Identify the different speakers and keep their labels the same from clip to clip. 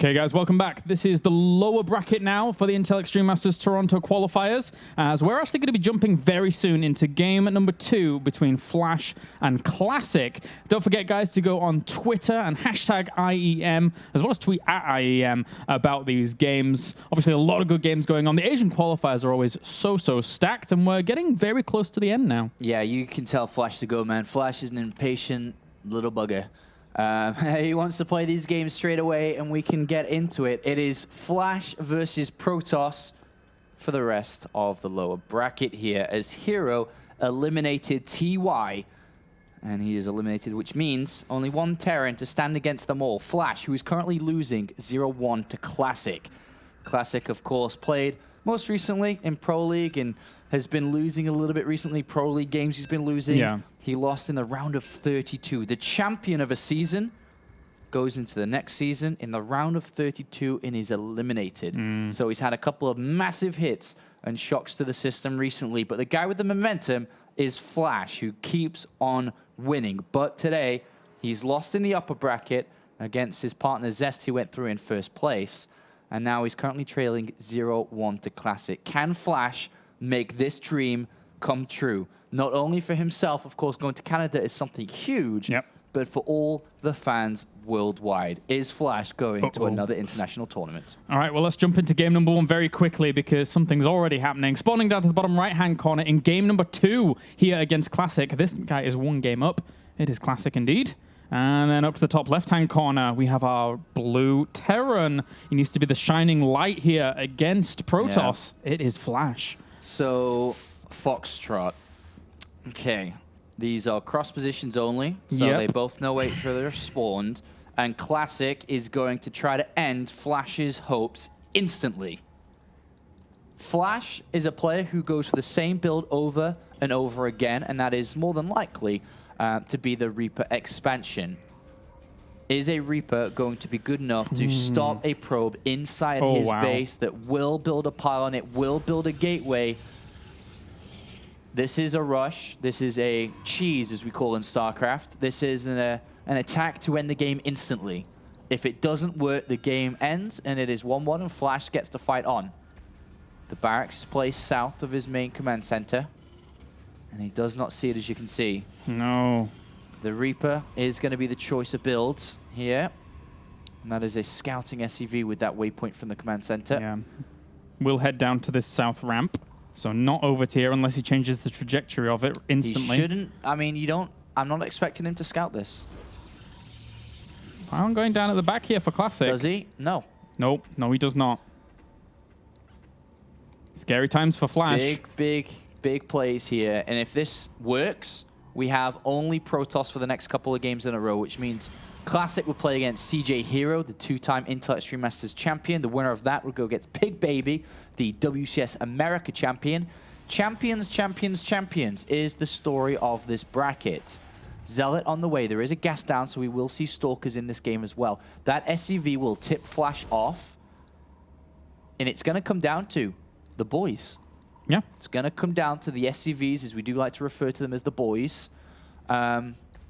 Speaker 1: Okay, guys, welcome back. This is the lower bracket now for the Intel Extreme Masters Toronto qualifiers, as we're actually going to be jumping very soon into game number 2 between Flash and Classic. Don't forget, guys, to go on Twitter and hashtag IEM, as well as tweet at IEM about these games. Obviously, a lot of good games going on. The Asian qualifiers are always so stacked, and we're getting very close to the end now.
Speaker 2: Yeah, you can tell Flash to go, man. Flash is an impatient little bugger. He wants to play these games straight away, and we can get into it. It is Flash versus Protoss for the rest of the lower bracket here, as Hero eliminated TY, and he is eliminated, which means only one Terran to stand against them all. Flash, who is currently losing 0-1 to Classic. Classic, of course, played most recently in Pro League and has been losing a little bit recently. Pro League games he's been losing.
Speaker 1: Yeah.
Speaker 2: He lost in the round of 32. The champion of a season goes into the next season in the round of 32 and is eliminated. So he's had a couple of massive hits and shocks to the system recently. But the guy with the momentum is Flash, who keeps on winning. But today, he's lost in the upper bracket against his partner Zest, who went through in first place. And now he's currently trailing 0-1 to Classic. Can Flash make this dream come true? Not only for himself, of course, going to Canada is something huge, but for all the fans worldwide. Is Flash going to another international tournament?
Speaker 1: All right, well, let's jump into game number 1 very quickly because something's already happening. Spawning down to the bottom right-hand corner in game number 2 here against Classic. This guy is 1 game up. It is Classic indeed. And then up to the top left-hand corner, we have our blue Terran. He needs to be the shining light here against Protoss. Yeah. It is Flash.
Speaker 2: So, Foxtrot. Okay, these are cross positions only, so they both know where each other are spawned. And Classic is going to try to end Flash's hopes instantly. Flash is a player who goes for the same build over and over again, and that is more than likely to be the Reaper expansion. Is a Reaper going to be good enough to stop a probe inside his base that will build a pylon, it will build a gateway? This is a rush. This is a cheese, as we call in StarCraft. This is an attack to end the game instantly. If it doesn't work, the game ends, and it is 1-1, and Flash gets to fight on. The barracks is placed south of his main command center, and he does not see it, as you can see.
Speaker 1: No.
Speaker 2: The Reaper is going to be the choice of builds here, and that is a scouting SCV with that waypoint from the command center.
Speaker 1: Yeah. We'll head down to this south ramp. So not over tier unless he changes the trajectory of it instantly.
Speaker 2: He shouldn't. I mean, you don't. I'm not expecting him to scout this.
Speaker 1: I'm going down at the back here for Classic.
Speaker 2: Does he? No.
Speaker 1: Nope. No, he does not. Scary times for Flash.
Speaker 2: Big plays here. And if this works, we have only Protoss for the next couple of games in a row, which means Classic would play against CJ Hero, the 2-time Intel Extreme Masters champion. The winner of that would go against Pig Baby, the WCS America champion. Champions is the story of this bracket. Zealot on the way. There is a gas down, so we will see Stalkers in this game as well. That SCV will tip Flash off, and it's going to come down to the boys.
Speaker 1: Yeah.
Speaker 2: It's going to come down to the SCVs, as we do like to refer to them as the boys.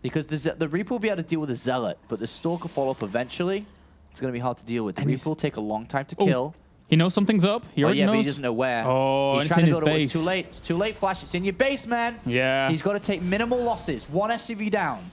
Speaker 2: Because the Reaper will be able to deal with the Zealot, but the Stalker follow-up eventually, it's going to be hard to deal with. The Reaper will take a long time to kill.
Speaker 1: He knows something's up. He already knows.
Speaker 2: But he doesn't know where.
Speaker 1: Oh,
Speaker 2: he's
Speaker 1: it's
Speaker 2: trying
Speaker 1: in
Speaker 2: to
Speaker 1: his
Speaker 2: go
Speaker 1: base.
Speaker 2: It's too late. It's too late, Flash. It's in your base, man.
Speaker 1: Yeah.
Speaker 2: He's got to take minimal losses. 1 SCV down.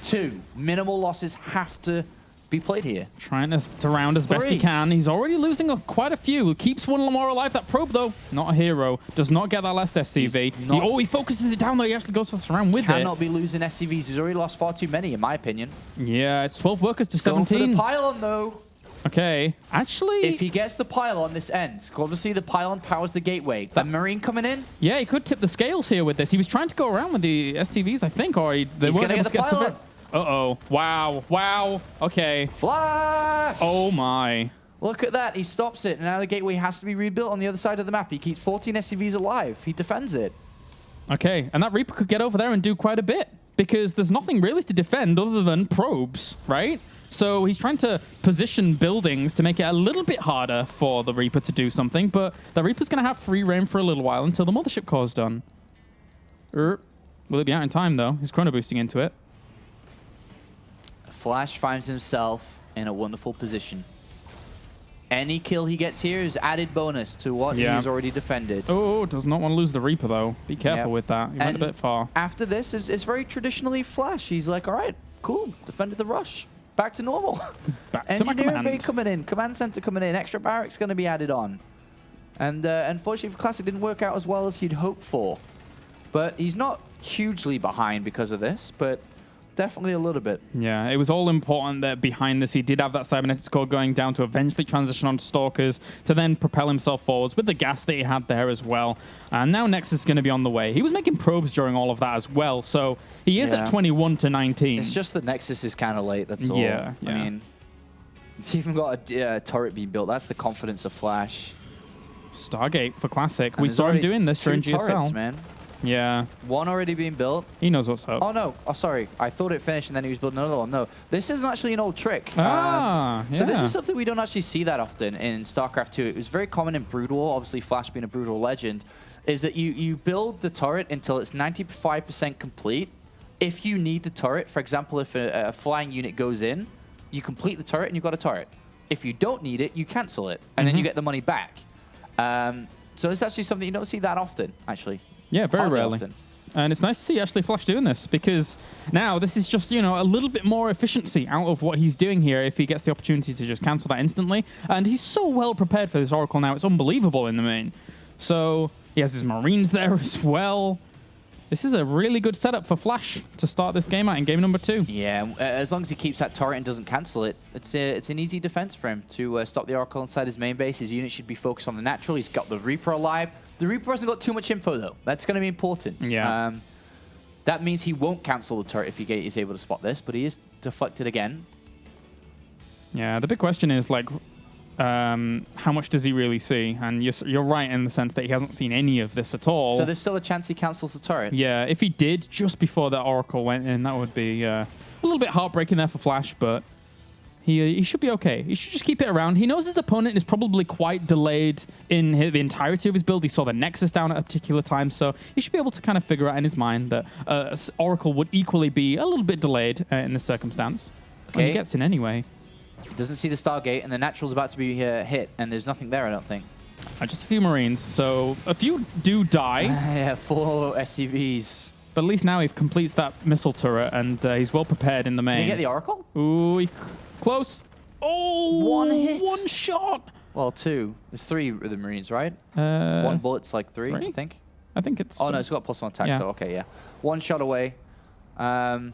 Speaker 2: 2. Minimal losses have to be played here.
Speaker 1: Trying to surround as best he can. He's already losing quite a few. Keeps one more alive. That probe, though, not a hero. Does not get that last SCV. He focuses it down, though. He actually goes for the surround with it.
Speaker 2: Cannot be losing SCVs. He's already lost far too many, in my opinion.
Speaker 1: Yeah, it's 12 workers to 17.
Speaker 2: Going for the pylon, though.
Speaker 1: Okay, actually...
Speaker 2: If he gets the pylon, this ends. Obviously, the pylon powers the gateway. The Marine coming in?
Speaker 1: Yeah, he could tip the scales here with this. He was trying to go around with the SCVs, I think, or
Speaker 2: he's going to get the pylon.
Speaker 1: Uh-oh. Wow. Okay.
Speaker 2: Flash!
Speaker 1: Oh, my.
Speaker 2: Look at that. He stops it, and now the gateway has to be rebuilt on the other side of the map. He keeps 14 SCVs alive. He defends it.
Speaker 1: Okay, and that Reaper could get over there and do quite a bit, because there's nothing really to defend other than probes, right? So he's trying to position buildings to make it a little bit harder for the Reaper to do something, but the Reaper's going to have free reign for a little while until the Mothership Core's done. Will it be out in time, though? He's chrono boosting into it.
Speaker 2: Flash finds himself in a wonderful position. Any kill he gets here is added bonus to what he's already defended.
Speaker 1: Oh, does not want to lose the Reaper, though. Be careful with that. He went a bit far.
Speaker 2: After this, it's very traditionally Flash. He's like, all right, cool, defended the rush. Back to normal.
Speaker 1: Back to my
Speaker 2: Engineering bay
Speaker 1: command.
Speaker 2: coming in. Command center coming in. Extra barracks going to be added on. And unfortunately for Classic, didn't work out as well as he'd hoped for. But he's not hugely behind because of this, but definitely a little bit.
Speaker 1: Yeah, it was all important that behind this he did have that cybernetics core going down to eventually transition onto Stalkers to then propel himself forwards with the gas that he had there as well. And now Nexus is going to be on the way. He was making probes during all of that as well, so he is at 21 to 19.
Speaker 2: It's just that Nexus is kind of late, that's all.
Speaker 1: Yeah.
Speaker 2: I mean, it's even got a turret being built. That's the confidence of Flash.
Speaker 1: Stargate for Classic.
Speaker 2: And
Speaker 1: we saw him doing this during GSL.
Speaker 2: Turrets, man.
Speaker 1: Yeah.
Speaker 2: One already being built.
Speaker 1: He knows what's up.
Speaker 2: Oh, no. Oh, sorry. I thought it finished and then he was building another one. No, this isn't actually an old trick. So this is something we don't actually see that often in StarCraft 2. It was very common in Brood War, obviously Flash being a Brood War legend, is that you build the turret until it's 95% complete. If you need the turret, for example, if a flying unit goes in, you complete the turret and you've got a turret. If you don't need it, you cancel it, and then you get the money back. So it's actually something you don't see that often, actually.
Speaker 1: Yeah, very
Speaker 2: Hardly
Speaker 1: rarely.
Speaker 2: often.
Speaker 1: And it's nice to see actually Flash doing this, because now this is just, a little bit more efficiency out of what he's doing here if he gets the opportunity to just cancel that instantly. And he's so well prepared for this Oracle now. It's unbelievable in the main. So he has his Marines there as well. This is a really good setup for Flash to start this game out in game number 2.
Speaker 2: Yeah, as long as he keeps that turret and doesn't cancel it, it's an easy defense for him to stop the Oracle inside his main base. His unit should be focused on the natural. He's got the Reaper alive. The Reaper hasn't got too much info, though. That's going to be important.
Speaker 1: Yeah.
Speaker 2: That means he won't cancel the turret if he is able to spot this, but he is deflected again.
Speaker 1: Yeah, the big question is, like, how much does he really see? And you're right in the sense that he hasn't seen any of this at all.
Speaker 2: So there's still a chance he cancels the turret?
Speaker 1: Yeah, if he did just before that Oracle went in, that would be a little bit heartbreaking there for Flash, but he should be okay. He should just keep it around. He knows his opponent is probably quite delayed in the entirety of his build. He saw the Nexus down at a particular time, so he should be able to kind of figure out in his mind that Oracle would equally be a little bit delayed in this circumstance. Okay. When he gets in anyway.
Speaker 2: Doesn't see the Stargate, and the Natural's about to be hit, and there's nothing there, I don't think.
Speaker 1: Just a few Marines, so a few do die.
Speaker 2: Yeah, 4 SCVs.
Speaker 1: But at least now he completes that missile turret, and he's well prepared in the main.
Speaker 2: Can you get the Oracle?
Speaker 1: Ooh, close. Oh,
Speaker 2: one hit.
Speaker 1: One shot.
Speaker 2: Well, 2. There's 3 of the Marines, right? 1 bullet's like 3, I think.
Speaker 1: I think it's...
Speaker 2: Oh, no, it's got +1 attack, so okay, yeah. 1 shot away. Yeah,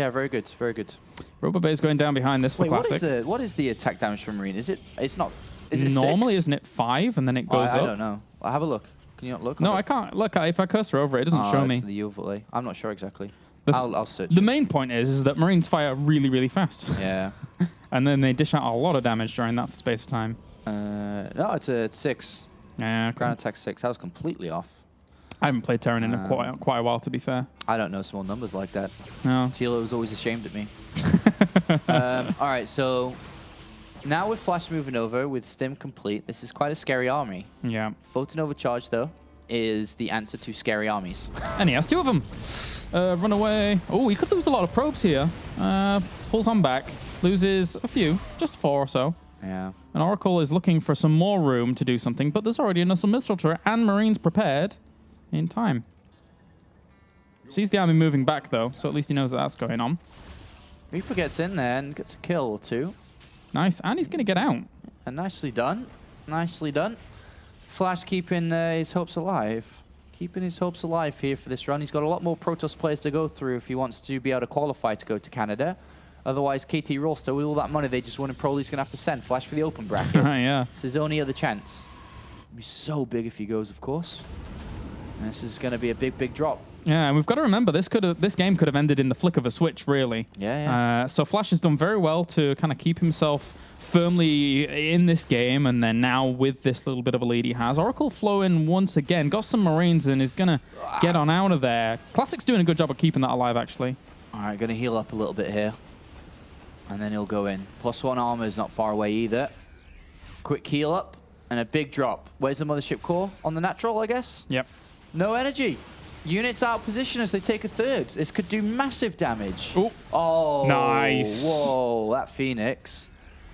Speaker 2: very good, very good.
Speaker 1: Robo Bay is going down behind this for Classic.
Speaker 2: What is the attack damage from Marine? It's not... Is it
Speaker 1: normally,
Speaker 2: 6?
Speaker 1: isn't it 5 and then it goes up?
Speaker 2: I don't know. I'll have a look. Can you not look?
Speaker 1: No, I can't. Look, if I cursor over it, it doesn't show me.
Speaker 2: The overlay. I'm not sure exactly. I'll search.
Speaker 1: The main point is that Marines fire really, really fast.
Speaker 2: Yeah.
Speaker 1: And then they dish out a lot of damage during that space of time.
Speaker 2: No, it's 6.
Speaker 1: Yeah,
Speaker 2: Ground attack 6. I was completely off.
Speaker 1: I haven't played Terran in quite a while, to be fair.
Speaker 2: I don't know small numbers like that.
Speaker 1: No.
Speaker 2: Tilo was always ashamed at me. All right, so now with Flash moving over, with Stim complete, this is quite a scary army.
Speaker 1: Yeah.
Speaker 2: Photon Overcharge, though, is the answer to scary armies.
Speaker 1: And he has 2 of them. Run away. Oh, he could lose a lot of probes here. Pulls on back. Loses a few. Just 4 or so.
Speaker 2: Yeah.
Speaker 1: And Oracle is looking for some more room to do something, but there's already another missile turret and Marines prepared in time. Sees the army moving back, though, so at least he knows that that's going on.
Speaker 2: Reaper gets in there and gets a kill or 2.
Speaker 1: Nice, and he's going to get out.
Speaker 2: And nicely done. Nicely done. Flash keeping his hopes alive. Keeping his hopes alive here for this run. He's got a lot more Protoss players to go through if he wants to be able to qualify to go to Canada. Otherwise, KT Rolster, with all that money they just won in Pro League's going to have to send Flash for the open bracket.
Speaker 1: Yeah.
Speaker 2: It's his only other chance. It'd be so big if he goes, of course. And this is going to be a big, big drop.
Speaker 1: Yeah, and we've got to remember, this game could have ended in the flick of a switch, really.
Speaker 2: Yeah.
Speaker 1: So Flash has done very well to kind of keep himself firmly in this game, and then now with this little bit of a lead he has, Oracle flow in once again, got some Marines and is going to get on out of there. Classic's doing a good job of keeping that alive, actually.
Speaker 2: All right, going to heal up a little bit here. And then he'll go in. +1 armor is not far away either. Quick heal up and a big drop. Where's the Mothership Core? On the natural, I guess?
Speaker 1: Yep.
Speaker 2: No energy. Units out of position as they take a 3rd. This could do massive damage.
Speaker 1: Ooh.
Speaker 2: Oh.
Speaker 1: Nice.
Speaker 2: Whoa, that Phoenix.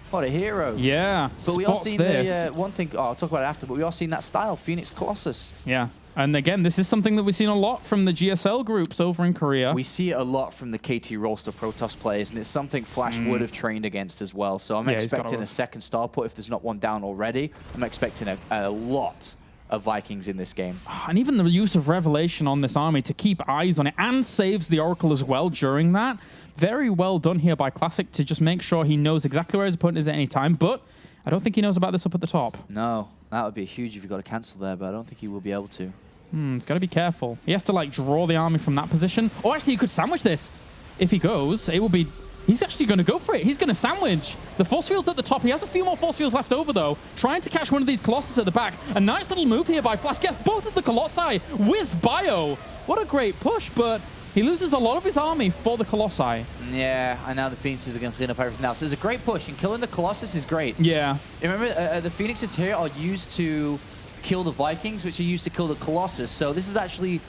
Speaker 2: What a hero.
Speaker 1: Yeah,
Speaker 2: but we all
Speaker 1: spots
Speaker 2: seen
Speaker 1: this.
Speaker 2: the one thing. Oh, I'll talk about it after. But we all seen that style, Phoenix Colossus.
Speaker 1: Yeah. And again, this is something that we've seen a lot from the GSL groups over in Korea.
Speaker 2: We see it a lot from the KT Rolster Protoss players, and it's something Flash would have trained against as well. So I'm expecting a second star put if there's not one down already. I'm expecting a lot of Vikings in this game.
Speaker 1: And even the use of Revelation on this army to keep eyes on it and saves the Oracle as well during that. Very well done here by Classic to just make sure he knows exactly where his opponent is at any time. But I don't think he knows about this up at the top.
Speaker 2: No, that would be huge if you got to cancel there, but I don't think he will be able to.
Speaker 1: He's got to be careful. He has to, like, draw the army from that position. Or actually, he could sandwich this. If he goes, it will be... He's actually going to go for it. He's going to sandwich. The force field's at the top. He has a few more force fields left over, though. Trying to catch one of these Colossus at the back. A nice little move here by Flash. Gets both of the Colossi with Bio. What a great push, but he loses a lot of his army for the Colossi.
Speaker 2: Yeah, and now the Phoenixes are going to clean up everything else. It's a great push, and killing the Colossus is great.
Speaker 1: Yeah.
Speaker 2: Remember, the Phoenixes here are used to kill the Vikings, which are used to kill the Colossus. So this is actually,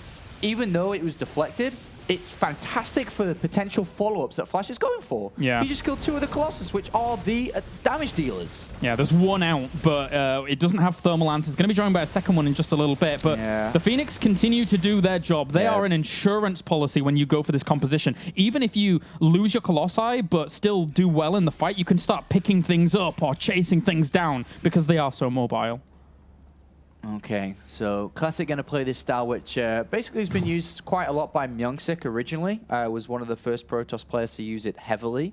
Speaker 2: even though it was deflected, it's fantastic for the potential follow-ups that Flash is going for.
Speaker 1: Yeah.
Speaker 2: He just killed 2 of the Colossus, which are the damage dealers.
Speaker 1: Yeah, there's one out, but it doesn't have thermal lance. It's going to be joined by a second one in just a little bit. But the Phoenix continue to do their job. They are an insurance policy when you go for this composition. Even if you lose your Colossi, but still do well in the fight, you can start picking things up or chasing things down because they are so mobile.
Speaker 2: Okay, so Classic going to play this style, which basically has been used quite a lot by Myungsik originally. Was one of the first Protoss players to use it heavily.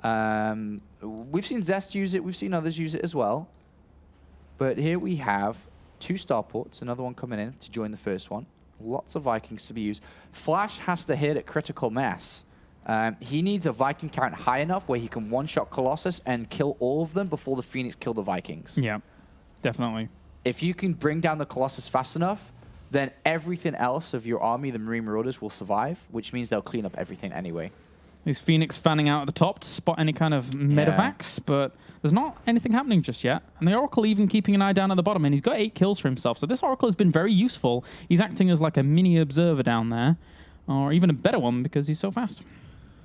Speaker 2: We've seen Zest use it. We've seen others use it as well. But here we have 2 starports, another one coming in to join the first one. Lots of Vikings to be used. Flash has to hit at critical mass. He needs a Viking count high enough where he can one-shot Colossus and kill all of them before the Phoenix kill the Vikings.
Speaker 1: Yeah, definitely.
Speaker 2: If you can bring down the Colossus fast enough, then everything else of your army, the Marine Marauders, will survive, which means they'll clean up everything anyway.
Speaker 1: These Phoenix fanning out at the top to spot any kind of medevacs, but there's not anything happening just yet. And the Oracle even keeping an eye down at the bottom, and he's got 8 kills for himself. So this Oracle has been very useful. He's acting as like a mini observer down there, or even a better one because he's so fast.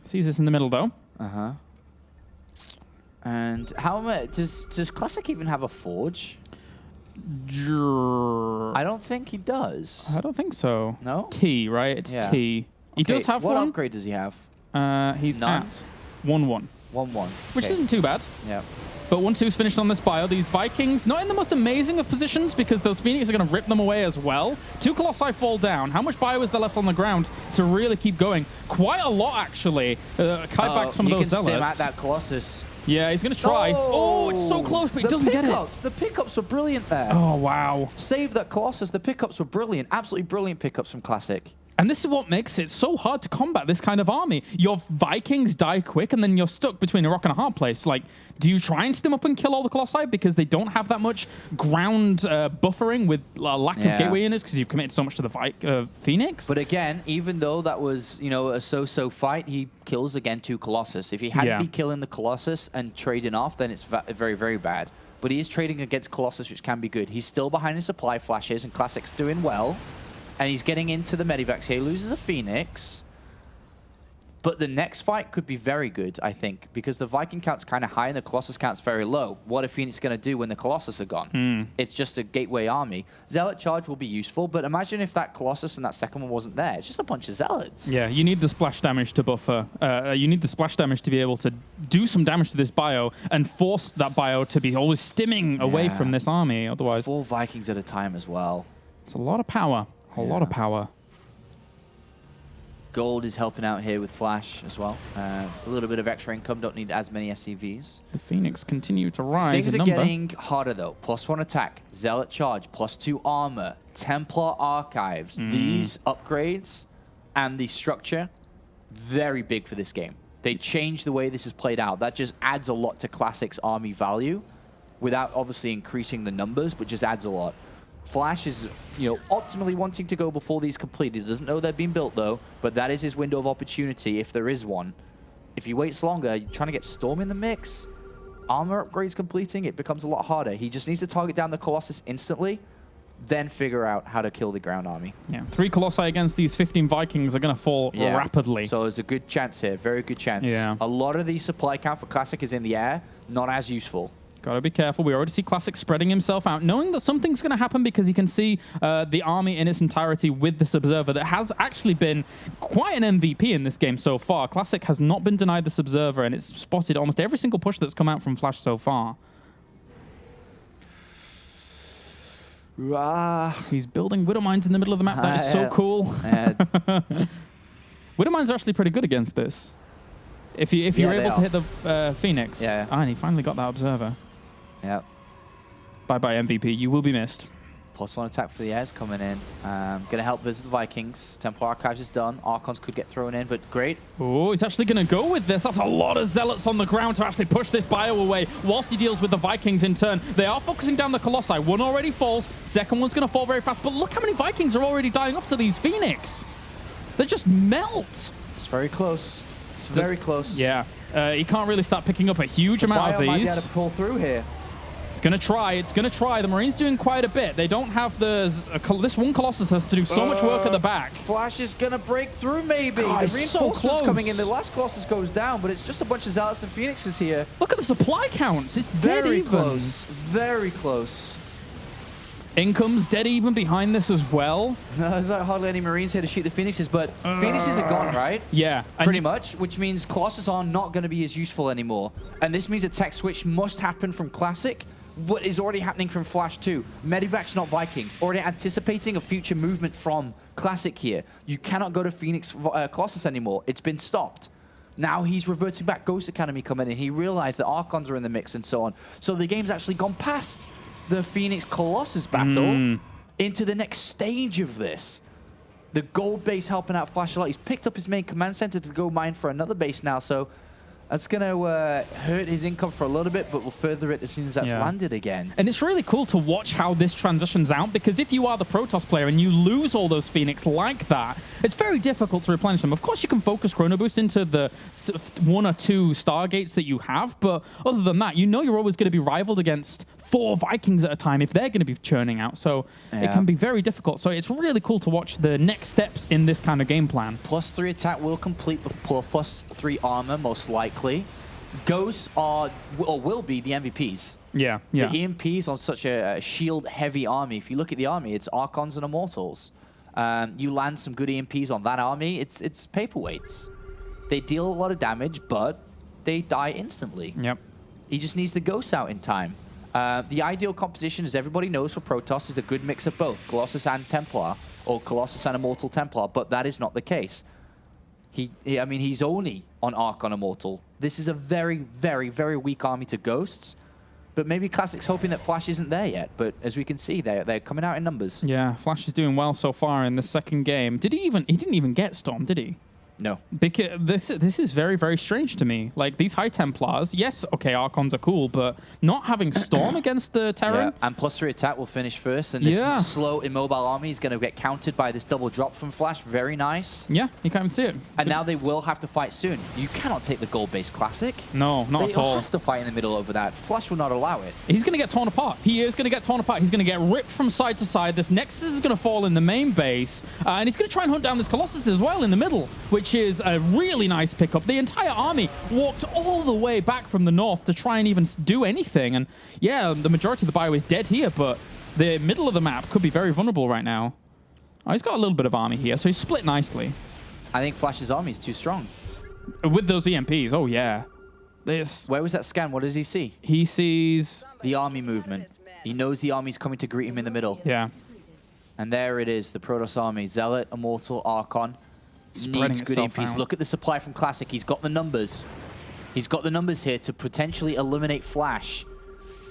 Speaker 1: Sees this in the middle, though.
Speaker 2: Uh-huh. And how does Classic even have a forge? I don't think he does.
Speaker 1: I don't think so.
Speaker 2: No?
Speaker 1: T, right? It's T. He does have
Speaker 2: what
Speaker 1: one.
Speaker 2: What upgrade does he have?
Speaker 1: He's
Speaker 2: None?
Speaker 1: at 1-1.
Speaker 2: 1-1.
Speaker 1: Which isn't too bad.
Speaker 2: Yeah.
Speaker 1: But 1-2's finished on this bio. These Vikings, not in the most amazing of positions because those Phoenix are going to rip them away as well. 2 Colossi fall down. How much bio is there left on the ground to really keep going? Quite a lot, actually. Kite back some of those Zealots.
Speaker 2: He can stim at that Colossus.
Speaker 1: Yeah, he's going to try. Oh, it's so close, but he doesn't get it.
Speaker 2: The pickups were brilliant there.
Speaker 1: Oh, wow.
Speaker 2: Save that Colossus. The pickups were brilliant. Absolutely brilliant pickups from Classic.
Speaker 1: And this is what makes it so hard to combat this kind of army. Your Vikings die quick, and then you're stuck between a rock and a hard place. Like, do you try and stim up and kill all the Colossi because they don't have that much ground buffering with lack of gateway units because you've committed so much to the Phoenix?
Speaker 2: But again, even though that was, you know, a so-so fight, he kills again 2 Colossus. If he hadn't be killing the Colossus and trading off, then it's very, very bad. But he is trading against Colossus, which can be good. He's still behind in supply flashes, and Classic's doing well. And he's getting into the Medivacs here. He loses a Phoenix. But the next fight could be very good, I think, because the Viking count's kind of high and the Colossus count's very low. What are Phoenix going to do when the Colossus are gone? It's just a gateway army. Zealot charge will be useful, but imagine if that Colossus and that second one wasn't there. It's just a bunch of Zealots.
Speaker 1: Yeah, you need the splash damage to buffer. You need the splash damage to be able to do some damage to this bio and force that bio to be always stimming away from this army. Otherwise,
Speaker 2: 4 Vikings at a time as well.
Speaker 1: It's a lot of power. A lot of power.
Speaker 2: Gold is helping out here with Flash as well. A little bit of extra income. Don't need as many SCVs.
Speaker 1: The Phoenix continue to rise
Speaker 2: Things
Speaker 1: in
Speaker 2: are
Speaker 1: number.
Speaker 2: getting harder, though. +1 attack, Zealot charge, +2 armor, Templar archives. These upgrades and the structure, very big for this game. They change the way this is played out. That just adds a lot to Classic's army value without obviously increasing the numbers, but just adds a lot. Flash is, you know, optimally wanting to go before these completed. He doesn't know they're being built, though, but that is his window of opportunity if there is one. If he waits longer, you're trying to get Storm in the mix, armor upgrades completing, it becomes a lot harder. He just needs to target down the Colossus instantly, then figure out how to kill the ground army.
Speaker 1: Yeah, 3 Colossi against these 15 Vikings are going to fall rapidly.
Speaker 2: So there's a good chance here, very good chance.
Speaker 1: Yeah.
Speaker 2: A lot of the supply count for Classic is in the air, not as useful.
Speaker 1: Got to be careful. We already see Classic spreading himself out, knowing that something's going to happen because he can see the army in its entirety with this Observer that has actually been quite an MVP in this game so far. Classic has not been denied this Observer, and it's spotted almost every single push that's come out from Flash so far. He's building Widow Mines in the middle of the map. That is so cool. Widow Mines are actually pretty good against this. If you're able to hit the Phoenix.
Speaker 2: Yeah.
Speaker 1: And he finally got that Observer.
Speaker 2: Yep.
Speaker 1: Bye-bye, MVP. You will be missed.
Speaker 2: +1 attack for the airs coming in. Going to help visit the Vikings. Templar Archives is done. Archons could get thrown in, but great.
Speaker 1: Oh, he's actually going to go with this. That's a lot of Zealots on the ground to actually push this bio away whilst he deals with the Vikings in turn. They are focusing down the Colossi. One already falls. Second one's going to fall very fast. But look how many Vikings are already dying off to these Phoenix. They just melt.
Speaker 2: It's very close. It's very close.
Speaker 1: Yeah. He can't really start picking up a huge amount of these.
Speaker 2: Might be able to pull through here.
Speaker 1: It's going to try. It's going to try. The Marines doing quite a bit. They don't have the... this one Colossus has to do so much work at the back.
Speaker 2: Flash is going to break through, maybe.
Speaker 1: God,
Speaker 2: the reinforcements coming in. The last Colossus goes down, but it's just a bunch of Zealots and Phoenixes here.
Speaker 1: Look at the supply counts. It's dead even.
Speaker 2: Very close. Very close.
Speaker 1: Income's dead even behind this as well.
Speaker 2: No, there's not hardly any Marines here to shoot the Phoenixes, but Phoenixes are gone, right?
Speaker 1: Yeah.
Speaker 2: Pretty much, which means Colossus are not going to be as useful anymore. And this means a tech switch must happen from Classic, what is already happening from Flash 2. Medivac's not Vikings. Already anticipating a future movement from Classic here. You cannot go to Phoenix Colossus anymore. It's been stopped. Now he's reverting back. Ghost Academy coming in. He realized that Archons are in the mix and so on. So the game's actually gone past the Phoenix Colossus battle into the next stage of this. The gold base helping out Flash a lot. He's picked up his main command center to go mine for another base now, so that's going to hurt his income for a little bit, but we'll further it as soon as that's landed again.
Speaker 1: And it's really cool to watch how this transitions out, because if you are the Protoss player and you lose all those Phoenix like that, it's very difficult to replenish them. Of course, you can focus Chrono Boost into the 1 or 2 Stargates that you have, but other than that, you know you're always going to be rivaled against 4 Vikings at a time if they're going to be churning out. So it can be very difficult. So it's really cool to watch the next steps in this kind of game plan.
Speaker 2: +3 attack will complete with +3 armor, most likely. Ghosts are, or will be, the MVPs.
Speaker 1: Yeah, yeah.
Speaker 2: The EMPs on such a shield-heavy army. If you look at the army, it's Archons and Immortals. You land some good EMPs on that army, it's paperweights. They deal a lot of damage, but they die instantly.
Speaker 1: Yep.
Speaker 2: He just needs the Ghosts out in time. The ideal composition, as everybody knows, for Protoss is a good mix of both, Colossus and Templar, or Colossus and Immortal Templar, but that is not the case. I mean, he's only on Archon Immortal. This is a very, very, very weak army to Ghosts, but maybe Classic's hoping that Flash isn't there yet, but as we can see, they're coming out in numbers.
Speaker 1: Yeah, Flash is doing well so far in the second game. He didn't even get Storm, did he?
Speaker 2: No.
Speaker 1: Because this is very, very strange to me. Like, these High Templars, yes, okay, Archons are cool, but not having Storm against the Terran?
Speaker 2: Yeah, and +3 attack will finish first, and this slow, immobile army is going to get countered by this double drop from Flash. Very nice.
Speaker 1: Yeah, you can't even see it.
Speaker 2: And now they will have to fight soon. You cannot take the gold-based Classic.
Speaker 1: No, not at all.
Speaker 2: They have to fight in the middle over that. Flash will not allow it.
Speaker 1: He's going to get torn apart. He is going to get torn apart. He's going to get ripped from side to side. This Nexus is going to fall in the main base, and he's going to try and hunt down this Colossus as well in the middle, which is a really nice pickup. The entire army walked all the way back from the north to try and even do anything. And yeah, the majority of the bio is dead here, but the middle of the map could be very vulnerable right now. Oh, he's got a little bit of army here, so he's split nicely.
Speaker 2: I think Flash's army is too strong.
Speaker 1: With those EMPs, oh yeah.
Speaker 2: Where was that scan? What does he see?
Speaker 1: He sees
Speaker 2: the army movement. He knows the army's coming to greet him in the middle.
Speaker 1: Yeah.
Speaker 2: And there it is, the Protoss army. Zealot, Immortal, Archon.
Speaker 1: Spreading
Speaker 2: needs good EMPs.
Speaker 1: out.
Speaker 2: Look at the supply from Classic. He's got the numbers. He's got the numbers here to potentially eliminate Flash.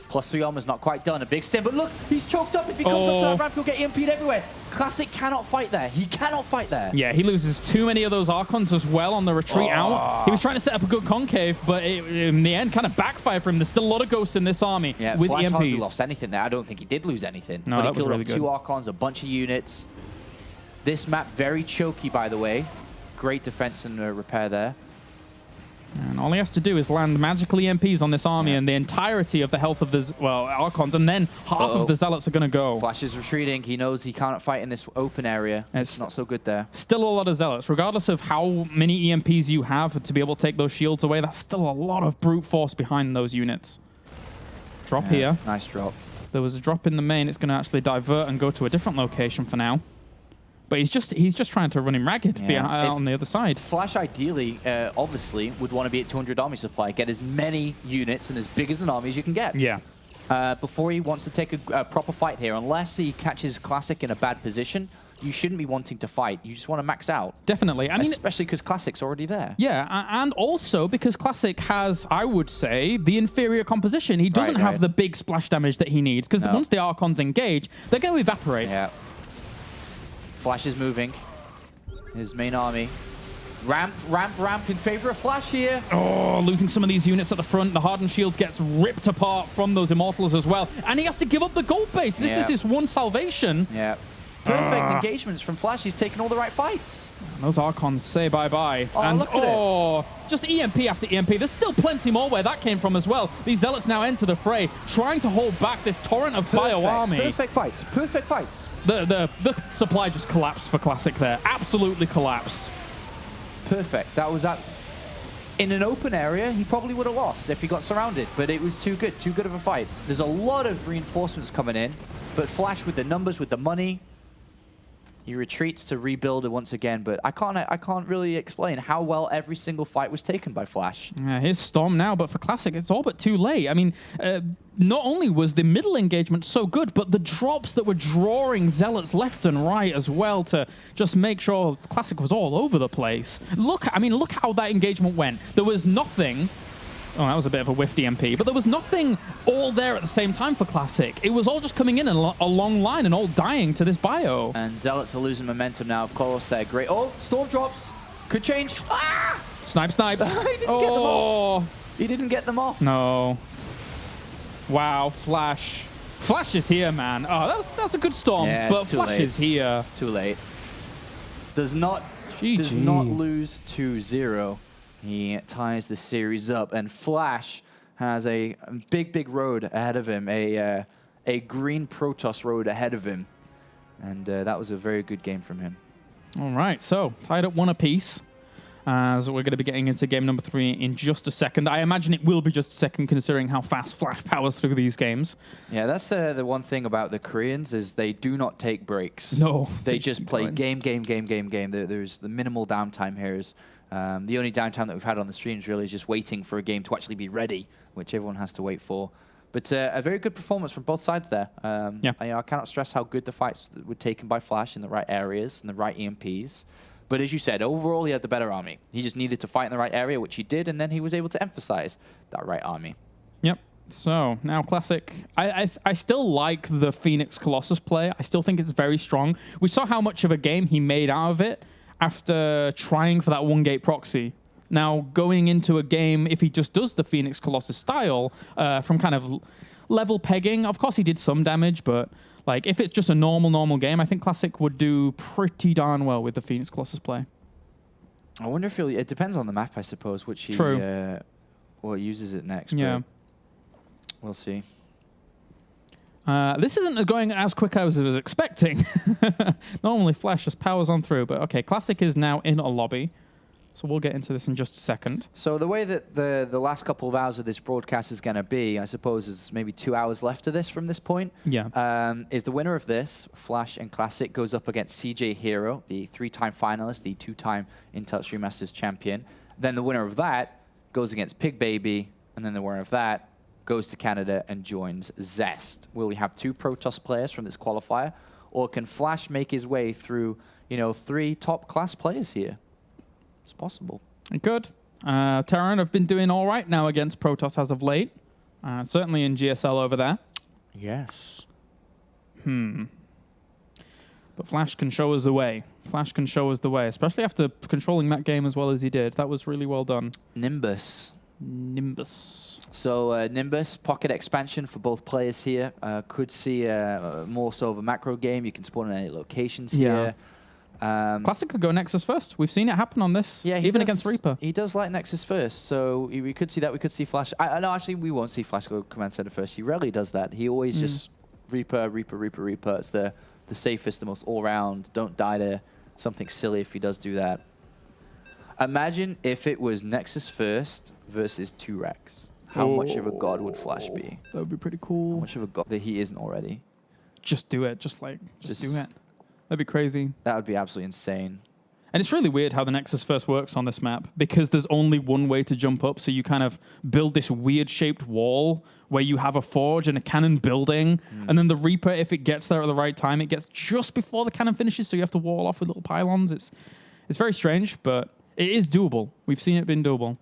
Speaker 2: +3 armor's not quite done. A big stem, but look, he's choked up. If he comes up to that ramp, he'll get EMP'd everywhere. Classic cannot fight there. He cannot fight there.
Speaker 1: Yeah, he loses too many of those Archons as well on the retreat out. He was trying to set up a good concave, but in the end kind of backfired for him. There's still a lot of ghosts in this army with
Speaker 2: Flash
Speaker 1: EMPs.
Speaker 2: hardly lost anything there. I don't think he did lose anything.
Speaker 1: No,
Speaker 2: but
Speaker 1: that
Speaker 2: he killed
Speaker 1: was really
Speaker 2: off 2
Speaker 1: good.
Speaker 2: Archons, a bunch of units. This map, very choky, by the way. Great defense and repair there.
Speaker 1: And all he has to do is land magical EMPs on this army, and the entirety of the health of the, well, Archons, and then half of the Zealots are going to go.
Speaker 2: Flash is retreating. He knows he can't fight in this open area. It's not so good there.
Speaker 1: Still a lot of Zealots. Regardless of how many EMPs you have to be able to take those shields away, that's still a lot of brute force behind those units. Drop here.
Speaker 2: Nice drop.
Speaker 1: There was a drop in the main. It's going to actually divert and go to a different location for now. But he's just trying to run him ragged on the other side.
Speaker 2: Flash ideally, obviously, would want to be at 200 army supply, get as many units and as big as an army as you can get.
Speaker 1: Yeah.
Speaker 2: Before he wants to take a proper fight here, unless he catches Classic in a bad position, you shouldn't be wanting to fight. You just want to max out.
Speaker 1: Definitely. I mean,
Speaker 2: especially because Classic's already there.
Speaker 1: Yeah, and also because Classic has, I would say, the inferior composition. He doesn't have the big splash damage that he needs, because once the Archons engage, they're going to evaporate.
Speaker 2: Yeah. Flash is moving. His main army. Ramp in favor of Flash here.
Speaker 1: Oh, losing some of these units at the front. The Hardened Shield gets ripped apart from those Immortals as well. And he has to give up the gold base. This is his one salvation.
Speaker 2: Yeah. Perfect engagements from Flash. He's taking all the right fights.
Speaker 1: Those Archons say bye-bye.
Speaker 2: Oh,
Speaker 1: and
Speaker 2: look at it.
Speaker 1: Just EMP after EMP. There's still plenty more where that came from as well. These Zealots now enter the fray, trying to hold back this torrent of bio army.
Speaker 2: Perfect fights. Perfect fights.
Speaker 1: The supply just collapsed for Classic there. Absolutely collapsed.
Speaker 2: Perfect. That was in an open area, he probably would have lost if he got surrounded, but it was too good of a fight. There's a lot of reinforcements coming in, but Flash with the numbers, with the money, he retreats to rebuild it once again, but I can't really explain how well every single fight was taken by Flash.
Speaker 1: Here's Storm now, but for Classic, it's all but too late. I mean, not only was the middle engagement so good, but the drops that were drawing Zealots left and right as well to just make sure Classic was all over the place. Look how that engagement went. There was nothing. Oh, that was a bit of a whiff DMP, but there was nothing all there at the same time for Classic. It was all just coming in a long line and all dying to this bio.
Speaker 2: And Zealots are losing momentum now. Of course, they're great. Oh, Storm drops. Could change. Ah!
Speaker 1: Snipes.
Speaker 2: He didn't get them off. He didn't get them off.
Speaker 1: No. Wow, Flash. Flash is here, man. Oh, that's a good Storm, but Flash is here.
Speaker 2: It's too late. Does not lose 2-0. He ties the series up, and Flash has a big road ahead of him, a green Protoss road ahead of him, and that was a very good game from him.
Speaker 1: All right, so tied up 1 apiece, as we're going to be getting into game number 3 in just a second. I imagine it will be just a second, considering how fast Flash powers through these games.
Speaker 2: Yeah, that's the one thing about the Koreans is they do not take breaks.
Speaker 1: No,
Speaker 2: they just play game. There's the minimal downtime here. The only downtime that we've had on the streams really is just waiting for a game to actually be ready, which everyone has to wait for. But a very good performance from both sides there. I cannot stress how good the fights were taken by Flash in the right areas and the right EMPs. But as you said, overall he had the better army. He just needed to fight in the right area, which he did, and then he was able to emphasize that right army.
Speaker 1: Yep. So now Classic. I still like the Phoenix Colossus play. I still think it's very strong. We saw how much of a game he made out of it after trying for that 1-gate proxy. Now, going into a game, if he just does the Phoenix Colossus style, from kind of level pegging, of course he did some damage, but like if it's just a normal game, I think Classic would do pretty darn well with the Phoenix Colossus play.
Speaker 2: I wonder if it depends on the map, I suppose, which he uses it next.
Speaker 1: Yeah.
Speaker 2: We'll see.
Speaker 1: This isn't going as quick as I was expecting. Normally Flash just powers on through, but okay, Classic is now in a lobby. So we'll get into this in just a second.
Speaker 2: So the way that the last couple of hours of this broadcast is going to be, I suppose, is maybe 2 hours left of this from this point.
Speaker 1: Yeah.
Speaker 2: Is the winner of this, Flash and Classic, goes up against CJ Hero, the 3-time finalist, the 2-time Intel Extreme Masters champion. Then the winner of that goes against Pig Baby, and then the winner of that goes to Canada and joins Zest. Will we have 2 Protoss players from this qualifier, or can Flash make his way through, 3 top-class players here? It's possible.
Speaker 1: Good. Terran have been doing all right now against Protoss as of late. Certainly in GSL over there.
Speaker 2: Yes.
Speaker 1: But Flash can show us the way. Flash can show us the way, especially after controlling that game as well as he did. That was really well done.
Speaker 2: Nimbus.
Speaker 1: So
Speaker 2: Nimbus, pocket expansion for both players here. Could see more so of a macro game. You can spawn in any locations here.
Speaker 1: Classic could go Nexus first. We've seen it happen on this,
Speaker 2: Yeah,
Speaker 1: even against Reaper.
Speaker 2: He does like Nexus first, so we could see that. We could see Flash. No, actually, we won't see Flash go Command Center first. He rarely does that. He always just Reaper. It's the safest, the most all-round. Don't die to something silly if he does do that. Imagine if it was Nexus first versus 2 Rex. How much of a god would Flash be?
Speaker 1: That would be pretty cool.
Speaker 2: How much of a god that he isn't already?
Speaker 1: Just do it. Just do it. That'd be crazy.
Speaker 2: That would be absolutely insane.
Speaker 1: And it's really weird how the Nexus first works on this map because there's only one way to jump up. So you kind of build this weird shaped wall where you have a forge and a cannon building. And then the Reaper, if it gets there at the right time, it gets just before the cannon finishes. So you have to wall off with little pylons. It's very strange, but it is doable. We've seen it been doable.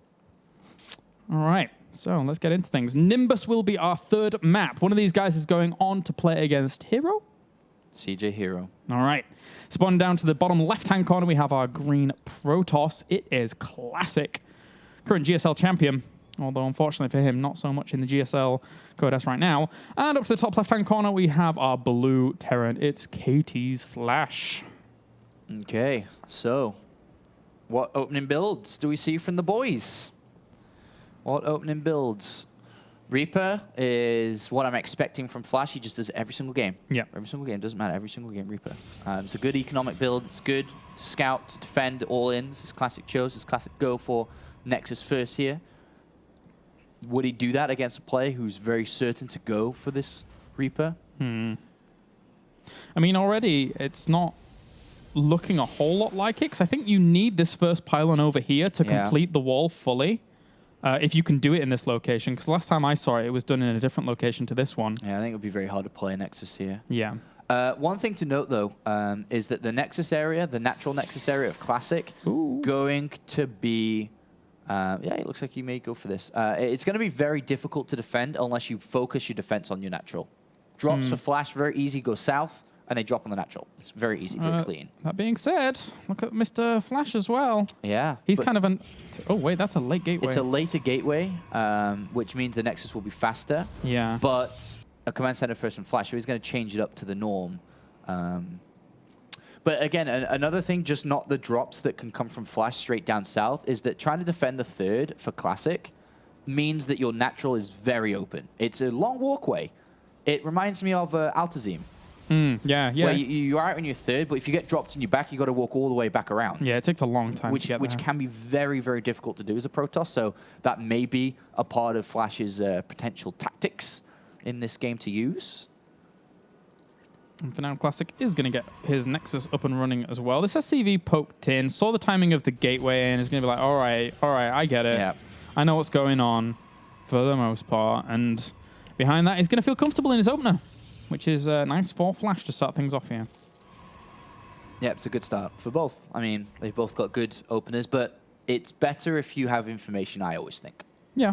Speaker 1: All right. So let's get into things. Nimbus will be our third map. One of these guys is going on to play against Hero.
Speaker 2: CJ Hero.
Speaker 1: All right. Spawning down to the bottom left-hand corner, we have our green Protoss. It is Classic. Current GSL champion, although unfortunately for him, not so much in the GSL Code S right now. And up to the top left-hand corner, we have our blue Terran. It's KT's Flash.
Speaker 2: Okay, so what opening builds do we see from the boys? What opening builds? Reaper is what I'm expecting from Flash. He just does it every single game.
Speaker 1: Yeah.
Speaker 2: Every single game. Doesn't matter. Every single game, Reaper. It's a good economic build. It's good to scout, to defend, all-ins. His Classic chose. His Classic go for Nexus first here. Would he do that against a player who's very certain to go for this Reaper?
Speaker 1: I mean, already it's not looking a whole lot like it, because I think you need this first pylon over here to complete the wall fully. If you can do it in this location, because last time I saw it, it was done in a different location to this one.
Speaker 2: Yeah, I think it would be very hard to play Nexus here.
Speaker 1: Yeah.
Speaker 2: One thing to note, though, is that the Nexus area, the natural Nexus area of Classic, going to be... yeah, it looks like you may go for this. It's going to be very difficult to defend unless you focus your defense on your natural. Drops for Flash, very easy, go south, and they drop on the natural. It's very easy, very clean.
Speaker 1: That being said, look at Mr. Flash as well.
Speaker 2: Yeah.
Speaker 1: He's kind of an... Oh, wait, that's a late gateway.
Speaker 2: It's a later gateway, which means the Nexus will be faster.
Speaker 1: Yeah.
Speaker 2: But a Command Center first from Flash, so he's going to change it up to the norm. But again, another thing, just not the drops that can come from Flash straight down south, is that trying to defend the third for Classic means that your natural is very open. It's a long walkway. It reminds me of Altazim.
Speaker 1: Yeah.
Speaker 2: Where you're out in your third, but if you get dropped in your back, you got to walk all the way back around.
Speaker 1: Yeah, it takes a long time to get there.
Speaker 2: Which can be very, very difficult to do as a Protoss. So that may be a part of Flash's potential tactics in this game to use.
Speaker 1: And for now, Classic is going to get his Nexus up and running as well. This SCV poked in, saw the timing of the gateway, and is going to be like, all right, I get it.
Speaker 2: Yeah.
Speaker 1: I know what's going on for the most part. And behind that, he's going to feel comfortable in his opener, which is nice for Flash to start things off here.
Speaker 2: Yeah, it's a good start for both. I mean, they've both got good openers, but it's better if you have information, I always think.
Speaker 1: Yeah.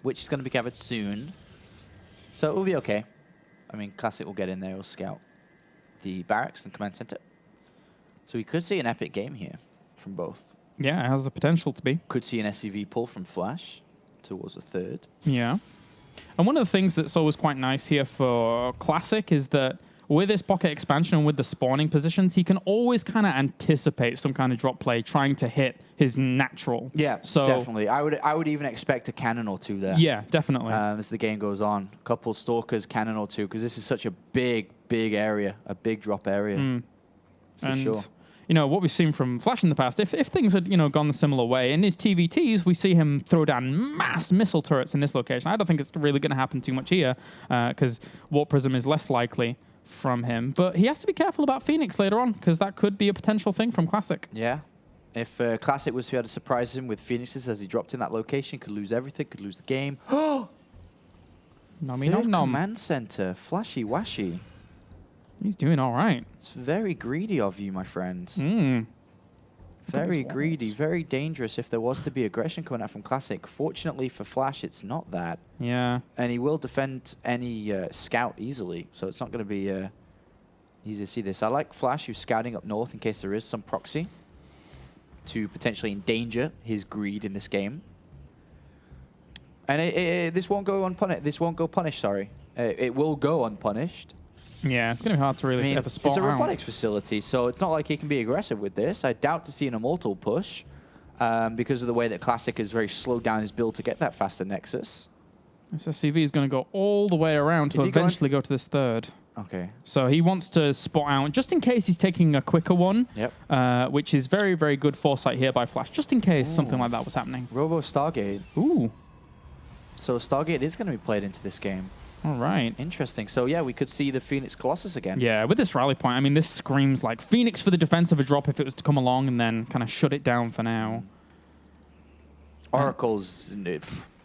Speaker 2: Which is going to be gathered soon. So it will be okay. I mean, Classic will get in there, will scout the barracks and command center. So we could see an epic game here from both.
Speaker 1: Yeah, it has the potential to be.
Speaker 2: Could see an SCV pull from Flash towards a third.
Speaker 1: Yeah. And one of the things that's always quite nice here for Classic is that with this pocket expansion and with the spawning positions, he can always kind of anticipate some kind of drop play trying to hit his natural.
Speaker 2: Yeah,
Speaker 1: so
Speaker 2: definitely. I would even expect a cannon or two there.
Speaker 1: Yeah, definitely.
Speaker 2: As the game goes on. A couple stalkers, cannon or two, because this is such a big area, a big drop area. For sure.
Speaker 1: You know, what we've seen from Flash in the past, if things had, gone the similar way, in his TVTs, we see him throw down mass missile turrets in this location. I don't think it's really going to happen too much here, because Warp Prism is less likely from him. But he has to be careful about Phoenix later on, because that could be a potential thing from Classic.
Speaker 2: Yeah. If Classic was to be able to surprise him with Phoenixes as he dropped in that location, could lose everything, could lose the game.
Speaker 1: No,
Speaker 2: Command Center, flashy washy.
Speaker 1: He's doing all right.
Speaker 2: It's very greedy of you, my friend. Very greedy, very dangerous if there was to be aggression coming out from Classic. Fortunately for Flash, it's not that.
Speaker 1: Yeah.
Speaker 2: And he will defend any scout easily, so it's not going to be easy to see this. I like Flash, who's scouting up north in case there is some proxy to potentially endanger his greed in this game. And this won't go unpunished. This won't go punished, sorry. It will go unpunished.
Speaker 1: Yeah, it's going to be hard to really ever spot
Speaker 2: it's a
Speaker 1: out.
Speaker 2: robotics facility, so it's not like he can be aggressive with this. I doubt to see an Immortal push because of the way that Classic has very slowed down his build to get that faster Nexus.
Speaker 1: This SCV is going to go all the way around to eventually go to this third.
Speaker 2: Okay.
Speaker 1: So he wants to spot out, just in case he's taking a quicker one, which is very, very good foresight here by Flash, just in case something like that was happening.
Speaker 2: Robo Stargate.
Speaker 1: Ooh.
Speaker 2: So Stargate is going to be played into this game.
Speaker 1: All right.
Speaker 2: Interesting. So, yeah, we could see the Phoenix Colossus again.
Speaker 1: Yeah, with this rally point, I mean, this screams like Phoenix for the defense of a drop if it was to come along and then kind of shut it down for now.
Speaker 2: Oracle's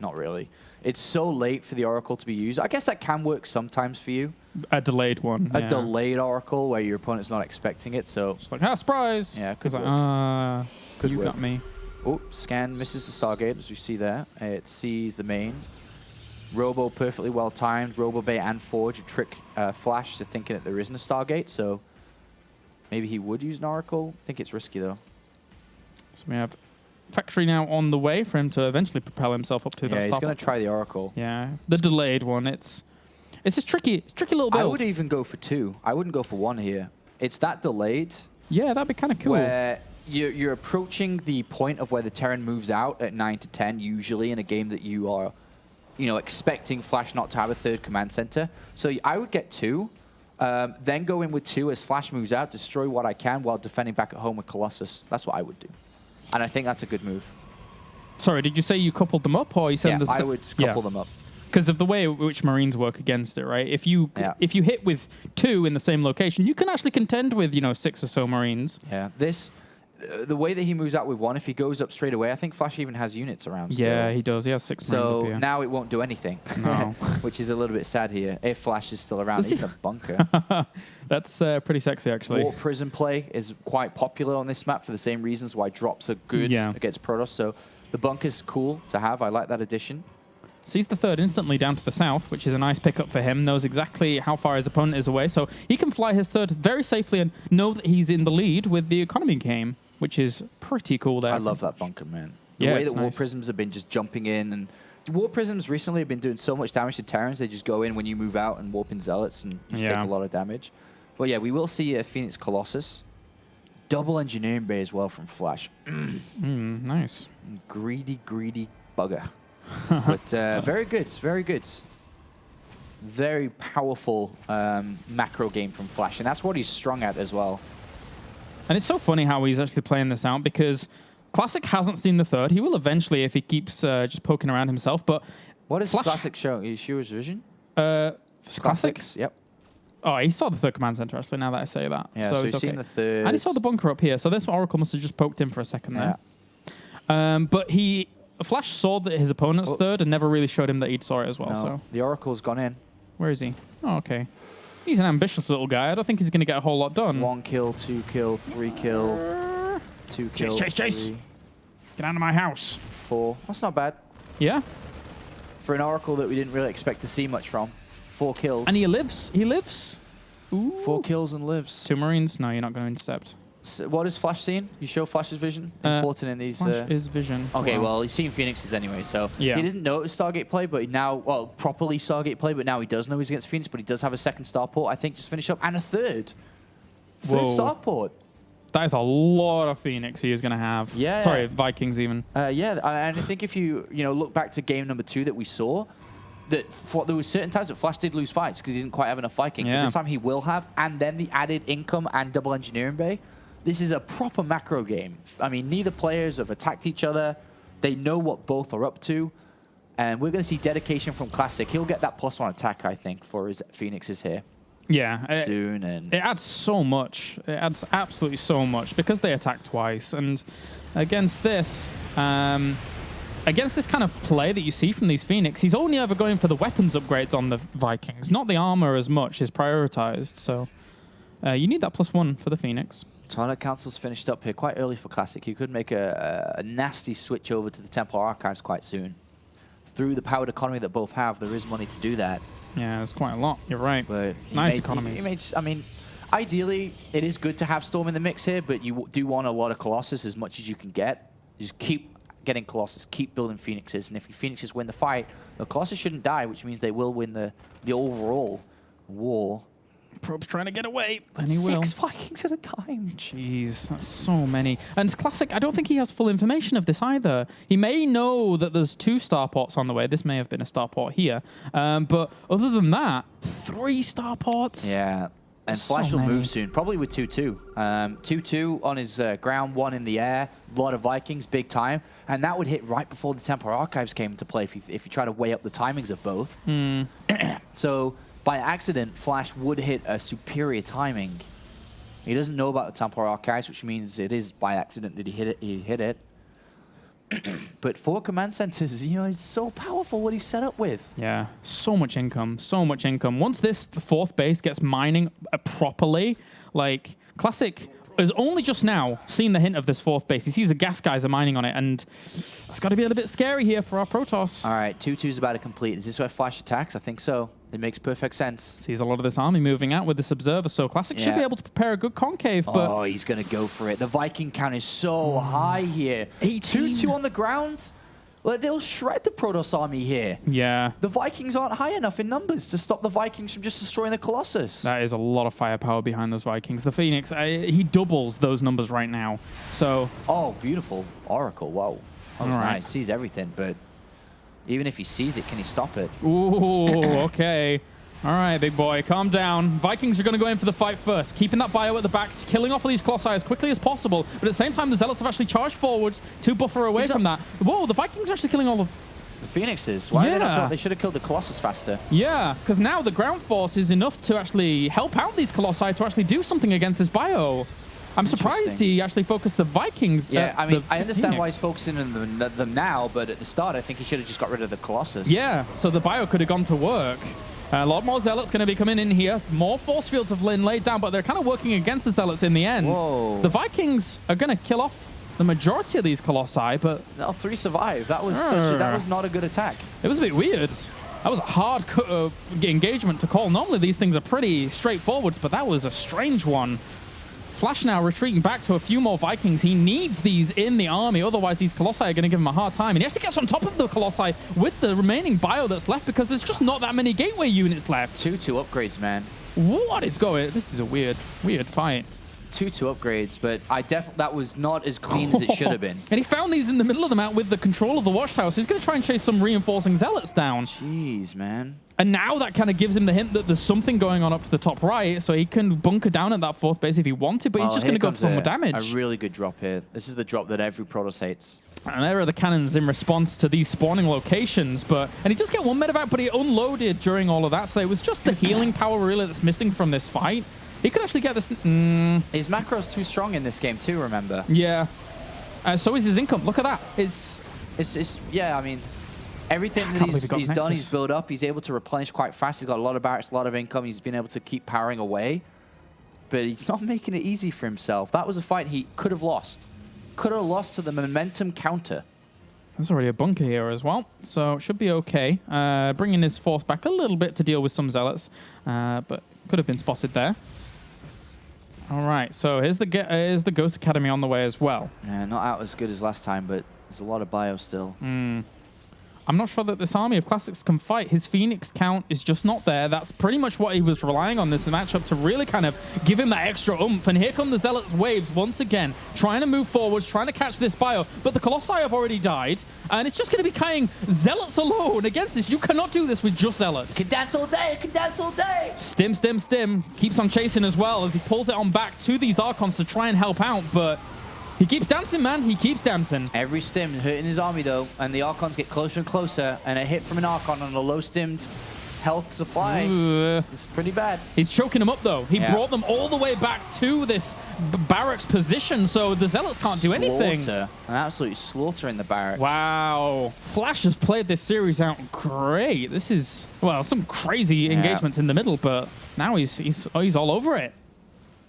Speaker 2: not really. It's so late for the Oracle to be used. I guess that can work sometimes for you.
Speaker 1: A delayed one.
Speaker 2: A delayed Oracle where your opponent's not expecting it. So
Speaker 1: it's like, surprise.
Speaker 2: Yeah, could work.
Speaker 1: You got me.
Speaker 2: Oh, scan misses the Stargate, as we see there. It sees the main. Robo perfectly well timed. Robo Bay and Forge would trick Flash to thinking that there isn't a Stargate. So maybe he would use an Oracle. I think it's risky though.
Speaker 1: So we have Factory now on the way for him to eventually propel himself up to that.
Speaker 2: Yeah, he's going to try the Oracle.
Speaker 1: Yeah, the delayed one. It's a tricky little build.
Speaker 2: I would even go for 2. I wouldn't go for 1 here. It's that delayed.
Speaker 1: Yeah, that'd be kind of cool.
Speaker 2: Where you're approaching the point of where the Terran moves out at 9 to 10, usually in a game that you are, expecting Flash not to have a third command center. So I would get 2, then go in with 2 as Flash moves out, destroy what I can while defending back at home with Colossus. That's what I would do. And I think that's a good move.
Speaker 1: Sorry, did you say you coupled them up, or you said
Speaker 2: I would couple them up.
Speaker 1: Because of the way in which Marines work against it, right? If you hit with 2 in the same location, you can actually contend with 6 or so Marines.
Speaker 2: Yeah, the way that he moves out with 1, if he goes up straight away, I think Flash even has units around still.
Speaker 1: Yeah, he does. He has 6 Marines up here.
Speaker 2: So now it won't do anything,
Speaker 1: No.
Speaker 2: which is a little bit sad here. If Flash is still around, he's in a bunker.
Speaker 1: That's pretty sexy, actually.
Speaker 2: Warp Prism play is quite popular on this map for the same reasons why drops are good against Protoss. So the bunker's cool to have. I like that addition.
Speaker 1: Sees the third instantly down to the south, which is a nice pickup for him. Knows exactly how far his opponent is away, so he can fly his third very safely and know that he's in the lead with the economy game, which is pretty cool there.
Speaker 2: I love that bunker, man. The way that Warp Prisms have been just jumping in, and Warp Prisms recently have been doing so much damage to Terrans, they just go in when you move out and warp in Zealots, and you take a lot of damage. But yeah, we will see a Phoenix Colossus. Double engineering bay as well from Flash.
Speaker 1: Nice.
Speaker 2: Greedy bugger. But very good, very good. Very powerful macro game from Flash, and that's what he's strong at as well.
Speaker 1: And it's so funny how he's actually playing this out, because Classic hasn't seen the third. He will eventually if he keeps just poking around himself. But
Speaker 2: what does Classic show? Is show his vision?
Speaker 1: Classics?
Speaker 2: Yep.
Speaker 1: Oh, he saw the third command center, actually, now that I say that.
Speaker 2: Yeah, so he's seen the third.
Speaker 1: And he saw the bunker up here, so this Oracle must have just poked him for a second there. But Flash saw that his opponent's third and never really showed him that he'd saw it as well.
Speaker 2: No,
Speaker 1: so
Speaker 2: the Oracle's gone in.
Speaker 1: Where is he? Oh, okay. He's an ambitious little guy. I don't think he's going to get a whole lot done.
Speaker 2: 1 kill, 2 kill, 3 kill, 2 kill.
Speaker 1: Chase. Get out of my house.
Speaker 2: 4. That's not bad.
Speaker 1: Yeah.
Speaker 2: For an Oracle that we didn't really expect to see much from. 4 kills.
Speaker 1: And he lives. He lives. Ooh.
Speaker 2: 4 kills and lives.
Speaker 1: 2 Marines? No, you're not going to intercept.
Speaker 2: So what is Flash seeing? You show Flash's vision? Important in these...
Speaker 1: Flash is vision.
Speaker 2: Okay, well, he's seen Phoenix's anyway, so...
Speaker 1: Yeah.
Speaker 2: He didn't know it was Stargate play, but now... Well, properly Stargate play, but now he does know he's against Phoenix, but he does have a second starport, I think, just finish up, and a third. Third starport.
Speaker 1: That is a lot of Phoenix he is going to have.
Speaker 2: Yeah.
Speaker 1: Sorry, Vikings even.
Speaker 2: Yeah, and I think if you look back to game number 2 that we saw, that there were certain times that Flash did lose fights because he didn't quite have enough Vikings. So this time he will have, and then the added income and double engineering bay. This is a proper macro game. I mean, neither players have attacked each other. They know what both are up to. And we're going to see dedication from Classic. He'll get that +1 attack, I think, for his Phoenixes here.
Speaker 1: Yeah.
Speaker 2: Soon. And
Speaker 1: it adds so much. It adds absolutely so much because they attack twice. And against this kind of play that you see from these Phoenix, he's only ever going for the weapons upgrades on the Vikings. Not the armor as much is prioritized. So you need that +1 for the Phoenix.
Speaker 2: Toilet Council's finished up here quite early for Classic. You could make a nasty switch over to the Templar Archives quite soon. Through the powered economy that both have, there is money to do that.
Speaker 1: Yeah, there's quite a lot. You're right.
Speaker 2: But
Speaker 1: nice economies.
Speaker 2: I mean, ideally, it is good to have Storm in the mix here, but you do want a lot of Colossus as much as you can get. Just keep getting Colossus, keep building Phoenixes, and if your Phoenixes win the fight, the Colossus shouldn't die, which means they will win the overall war.
Speaker 1: Probe's trying to get away, and he will.
Speaker 2: 6 Vikings at a time.
Speaker 1: Jeez, that's so many. And Classic, I don't think he has full information of this either. He may know that there's 2 starports on the way. This may have been a starport here. But other than that, 3 starports.
Speaker 2: Yeah. And
Speaker 1: So
Speaker 2: Flash will
Speaker 1: many.
Speaker 2: move soon, probably with 2-2. 2-2 on his ground, 1 in the air. A lot of Vikings, big time. And that would hit right before the Temple Archives came into play if you try to weigh up the timings of both. So by accident, Flash would hit a superior timing. He doesn't know about the Temple Archives, which means it is by accident that he hit it. But 4 command centers, you know, it's so powerful what he's set up with.
Speaker 1: Yeah, so much income, so much income. Once this 4th base gets mining properly, like Classic has only just now seen the hint of this 4th base. He sees the gas guys are mining on it, and it's got to be a little bit scary here for our Protoss.
Speaker 2: All right, 2-2's about to complete. Is this where Flash attacks? I think so. It makes perfect sense.
Speaker 1: Sees a lot of this army moving out with this observer, so Classic should be able to prepare a good concave, but...
Speaker 2: Oh, he's going to go for it. The Viking count is so high here.
Speaker 1: 18.
Speaker 2: 2-2 on the ground. Like, they'll shred the Protoss army here.
Speaker 1: Yeah.
Speaker 2: The Vikings aren't high enough in numbers to stop the Vikings from just destroying the Colossus.
Speaker 1: That is a lot of firepower behind those Vikings. The Phoenix, he doubles those numbers right now, so...
Speaker 2: Oh, beautiful. Oracle, whoa. That was
Speaker 1: All right.
Speaker 2: nice. Sees everything, but even if he sees it, can he stop it?
Speaker 1: Ooh, okay. All right, big boy, calm down. Vikings are going to go in for the fight first, keeping that bio at the back, killing off all these Colossi as quickly as possible. But at the same time, the Zealots have actually charged forwards to buffer away from that. Whoa, the Vikings are actually killing all of...
Speaker 2: The Phoenixes. Why did they not? They should have killed the Colossus faster.
Speaker 1: Yeah, because now the ground force is enough to actually help out these Colossi to actually do something against this bio. I'm surprised he actually focused the Vikings.
Speaker 2: Yeah, I mean, I understand why he's
Speaker 1: Phoenix.
Speaker 2: focusing on them now, but at the start, I think he should have just got rid of the Colossus.
Speaker 1: Yeah, so the bio could have gone to work. A lot more Zealots going to be coming in here. More force fields have been laid down, but they're kind of working against the Zealots in the end.
Speaker 2: Whoa.
Speaker 1: The Vikings are going to kill off the majority of these Colossi, but...
Speaker 2: No, 3 survived. That was that was not a good attack.
Speaker 1: It was a bit weird. That was a hard engagement to call. Normally these things are pretty straightforward, but that was a strange one. Flash now retreating back to a few more Vikings. He needs these in the army, otherwise these Colossi are going to give him a hard time. And he actually gets on top of the Colossi with the remaining bio that's left because there's just not that many gateway units left.
Speaker 2: 2-2 upgrades, man.
Speaker 1: What is going? This is a weird fight.
Speaker 2: 2-2 upgrades, but that was not as clean as it should have been.
Speaker 1: And he found these in the middle of the map with the control of the watchtower, so he's going to try and chase some reinforcing Zealots down.
Speaker 2: Jeez, man.
Speaker 1: And now that kind of gives him the hint that there's something going on up to the top right, so he can bunker down at that 4th base if he wanted, but he's just going to go for some more damage.
Speaker 2: A really good drop here. This is the drop that every Protoss hates.
Speaker 1: And there are the cannons in response to these spawning locations, and he does get 1 medevac, but he unloaded during all of that, so it was just the healing power really that's missing from this fight. He could actually get this...
Speaker 2: His macro's too strong in this game too, remember?
Speaker 1: Yeah. So is his income. Look at that.
Speaker 2: Yeah, I mean... Everything that he's done, he's built up. He's able to replenish quite fast. He's got a lot of barracks, a lot of income. He's been able to keep powering away. But he's not making it easy for himself. That was a fight he could have lost. Could have lost to the momentum counter.
Speaker 1: There's already a bunker here as well, so it should be okay. Bringing his force back a little bit to deal with some Zealots, but could have been spotted there. All right, so here's the Ghost Academy on the way as well.
Speaker 2: Yeah, not out as good as last time, but there's a lot of bio still.
Speaker 1: I'm not sure that this army of Classics can fight. His Phoenix count is just not there. That's pretty much what he was relying on this matchup to really kind of give him that extra oomph. And here come the Zealots waves once again, trying to move forwards, trying to catch this bio. But the Colossi have already died, and it's just going to be carrying Zealots alone against this. You cannot do this with just Zealots.
Speaker 2: Can dance all day, can dance all day.
Speaker 1: Stim, stim, stim. Keeps on chasing as well as he pulls it on back to these Archons to try and help out, but... he keeps dancing, man. He keeps dancing.
Speaker 2: Every stim hurting his army, though, and the Archons get closer and closer, and a hit from an Archon on a low-stimmed health supply. It's pretty bad.
Speaker 1: He's choking them up, though. He brought them all the way back to this barracks position, so the Zealots can't do anything.
Speaker 2: An absolute slaughter in the barracks.
Speaker 1: Wow. Flash has played this series out great. This is, well, some crazy engagements in the middle, but now he's all over it.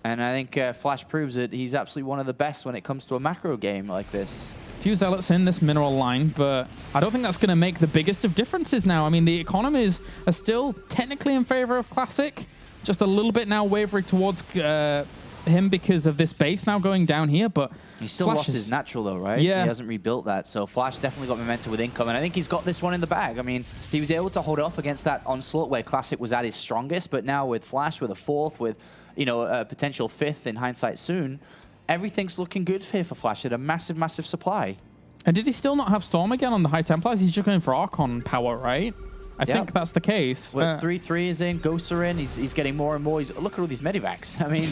Speaker 2: And I think Flash proves that he's absolutely one of the best when it comes to a macro game like this.
Speaker 1: Few Zealots in this mineral line, but I don't think that's going to make the biggest of differences now. I mean, the economies are still technically in favor of Classic, just a little bit now wavering towards him because of this base now going down here, but
Speaker 2: he still lost his natural though, right?
Speaker 1: Yeah.
Speaker 2: He hasn't rebuilt that, so Flash definitely got momentum with income, and I think he's got this one in the bag. I mean, he was able to hold off against that onslaught where Classic was at his strongest, but now with Flash, with a 4th, with, you know, a potential 5th in hindsight soon, everything's looking good here for Flash at a massive, massive supply. And
Speaker 1: did he still not have Storm again on the High Templars? He's just going for Archon power, right? I think that's the case.
Speaker 2: Well, 3-3 is in, Ghosts are in, he's getting more and more. Look at all these medivacs. I mean,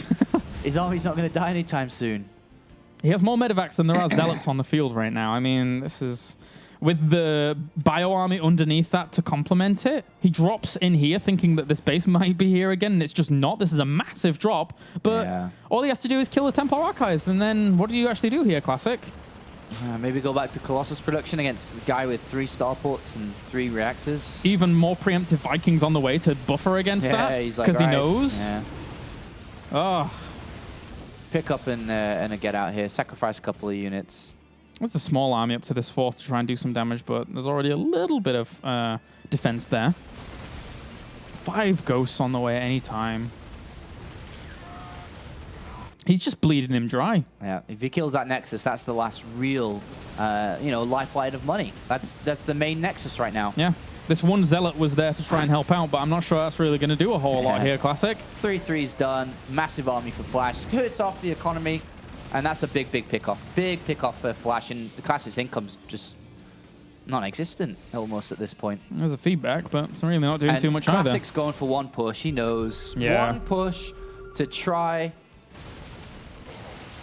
Speaker 2: his army's not going to die anytime soon.
Speaker 1: He has more medivacs than there are zealots on the field right now. I mean, this is... With the bio army underneath that to complement it, he drops in here thinking that this base might be here again, and it's just not. This is a massive drop, but all he has to do is kill the Templar Archives, and then what do you actually do here, Classic?
Speaker 2: Maybe go back to Colossus production against the guy with 3 starports and 3 reactors.
Speaker 1: Even more preemptive Vikings on the way to buffer against that, because he knows.
Speaker 2: Yeah.
Speaker 1: Oh.
Speaker 2: Pick up and a get out here. Sacrifice a couple of units.
Speaker 1: It's a small army up to this 4th to try and do some damage, but there's already a little bit of defense there. 5 ghosts on the way at any time. He's just bleeding him dry.
Speaker 2: Yeah, if he kills that Nexus, that's the last real, you know, lifeline of money. That's the main Nexus right now.
Speaker 1: Yeah. This one Zealot was there to try and help out, but I'm not sure that's really going to do a whole lot here, Classic.
Speaker 2: 3-3's done. Massive army for Flash. Hurts off the economy, and that's a big, big pick-off. Big pick-off for Flash, and the Classic's income's just non-existent almost at this point.
Speaker 1: There's a feedback, but it's really not doing too much either.
Speaker 2: Classic's going for 1 push. He knows. 1 push to try.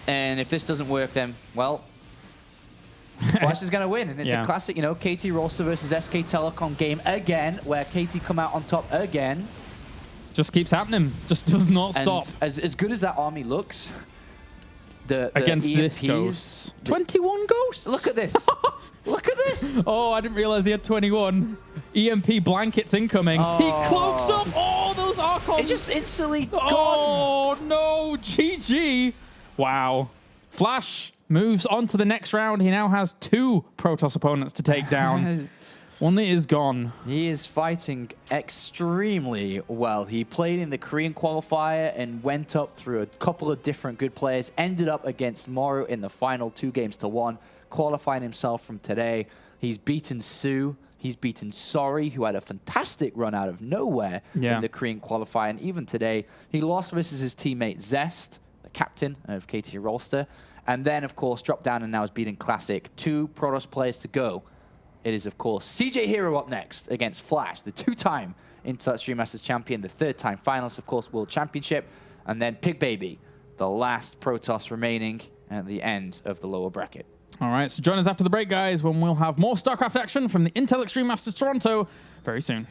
Speaker 2: And if this doesn't work, then, well, Flash is going to win. And it's a classic, you know, KT Rolster versus SK Telecom game again, where KT come out on top again.
Speaker 1: Just keeps happening. Just does not stop.
Speaker 2: As good as that army looks, the
Speaker 1: against
Speaker 2: EMPs,
Speaker 1: this ghost. 21 ghosts?
Speaker 2: Look at this. Look at this.
Speaker 1: Oh, I didn't realize he had 21. EMP blankets incoming.
Speaker 2: Oh.
Speaker 1: He cloaks up all those Archons.
Speaker 2: It just instantly gone.
Speaker 1: Oh, no. GG. Wow. Flash moves on to the next round. He now has 2 Protoss opponents to take down. One is gone.
Speaker 2: He is fighting extremely well. He played in the Korean qualifier and went up through a couple of different good players. Ended up against Moru in the final 2 games to 1. Qualifying himself from today. He's beaten Su. He's beaten Sorry, who had a fantastic run out of nowhere in the Korean qualifier. And even today, he lost versus his teammate Zest, the captain of KT Rolster. And then, of course, dropped down and now is beating Classic. 2 Protoss players to go. It is, of course, CJ Hero up next against Flash, the 2-time Extreme Masters champion, the 3rd-time finalist, of course, World Championship. And then Pig Baby, the last Protoss remaining at the end of the lower bracket.
Speaker 1: All right, so join us after the break, guys, when we'll have more StarCraft action from the Intel Extreme Masters Toronto very soon.